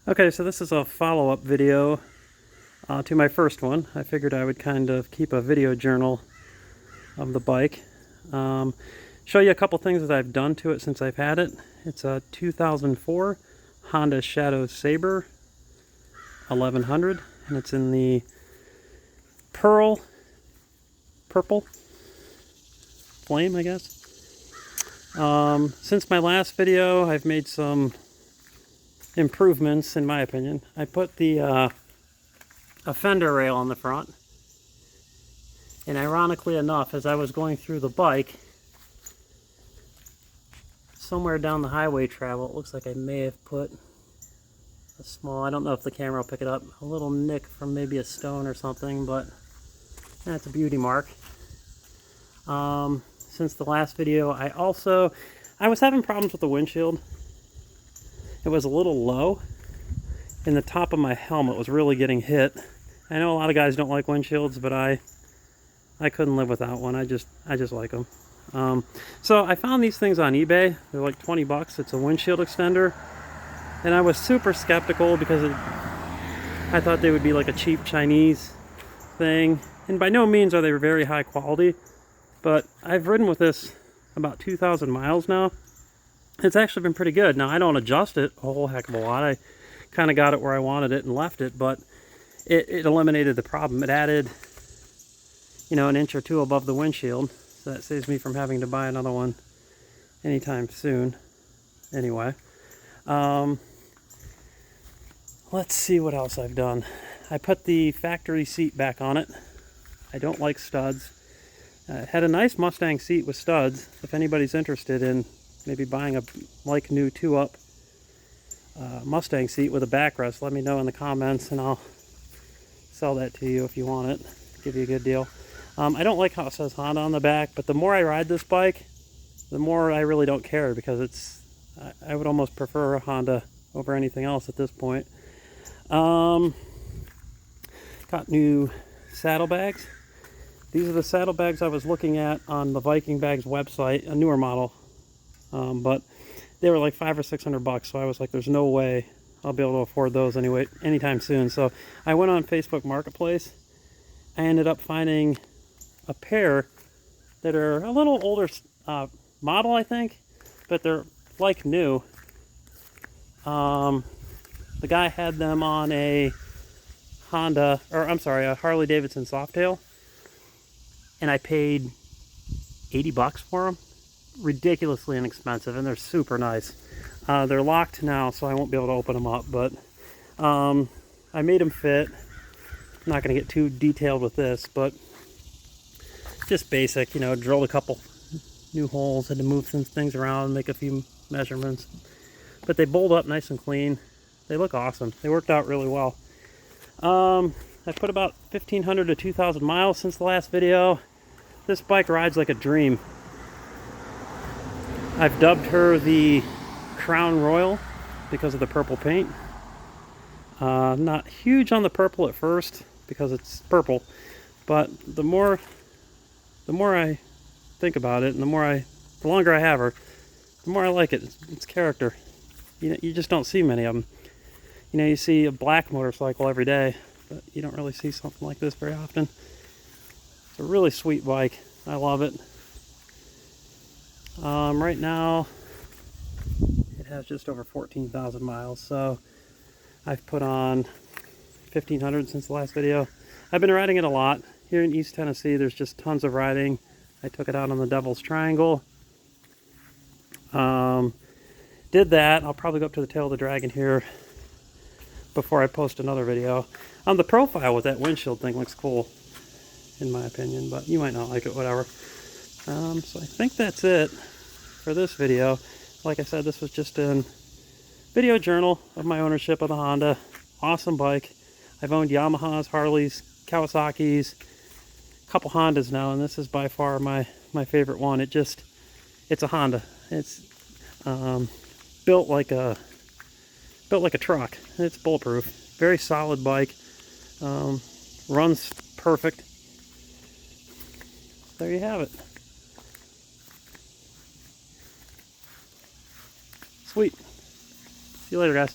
Okay, so this is a follow-up video to my first one. I figured I would kind of keep a video journal of the bike. Show you a couple things that I've done to it since I've had it. It's a 2004 Honda Shadow Sabre 1100, and it's in the purple flame, I guess. Since my last video, I've made some improvements, in my opinion. I put the a fender rail on the front, and ironically enough, as I was going through the bike, somewhere down the highway travel, it looks like I may have put a small, I don't know if the camera will pick it up, a little nick from maybe a stone or something, but that's a beauty mark. Since the last video, I was having problems with the windshield. It was a little low, and the top of my helmet was really getting hit. I know a lot of guys don't like windshields, but I couldn't live without one. I just like them. So I found these things on eBay. They're like 20 bucks. It's a windshield extender, and I was super skeptical because I thought they would be like a cheap Chinese thing, and by no means are they very high quality. But I've ridden with this about 2,000 miles now. It's actually been pretty good. Now, I don't adjust it a whole heck of a lot. I kind of got it where I wanted it and left it, but it eliminated the problem. It added, you know, an inch or two above the windshield, so that saves me from having to buy another one anytime soon. Anyway, let's see what else I've done. I put the factory seat back on it. I don't like studs. It had a nice Mustang seat with studs. If anybody's interested in maybe buying a like new 2-up Mustang seat with a backrest, let me know in the comments and I'll sell that to you if you want it. Give you a good deal. I don't like how it says Honda on the back, but the more I ride this bike, the more I really don't care, because I would almost prefer a Honda over anything else at this point. Got new saddlebags. These are the saddlebags I was looking at on the Viking Bags website, a newer model. But they were like $500 or $600, so I was like, there's no way I'll be able to afford those anyway anytime soon. So I went on Facebook Marketplace. I ended up finding a pair that are a little older model, I think, but they're like new. The guy had them on a a Harley Davidson Softail, and I paid 80 bucks for them. Ridiculously inexpensive, and they're super nice. They're locked now, so I won't be able to open them up, but I made them fit. I'm not going to get too detailed with this, but just basic, you know, drilled a couple new holes, had to move some things around, make a few measurements, but they bolt up nice and clean. They look awesome. They worked out really well. I put about 1,500 to 2,000 miles since the last video. This bike rides like a dream. I've dubbed her the Crown Royal because of the purple paint. Not huge on the purple at first because it's purple, but the more I think about it, and the longer I have her, the more I like it. It's character. You know, you just don't see many of them. You know, you see a black motorcycle every day, but you don't really see something like this very often. It's a really sweet bike. I love it. Right now, it has just over 14,000 miles, so I've put on 1,500 since the last video. I've been riding it a lot. Here in East Tennessee, there's just tons of riding. I took it out on the Devil's Triangle. Did that. I'll probably go up to the Tail of the Dragon here before I post another video. The profile with that windshield thing looks cool, in my opinion, but you might not like it, whatever. So I think that's it for this video. Like I said, this was just a video journal of my ownership of the Honda. Awesome bike. I've owned Yamahas, Harleys, Kawasaki's, a couple Hondas now, and this is by far my favorite one. It's a Honda. It's built like a truck. It's bulletproof. Very solid bike. Runs perfect. There you have it. Sweet. See you later, guys.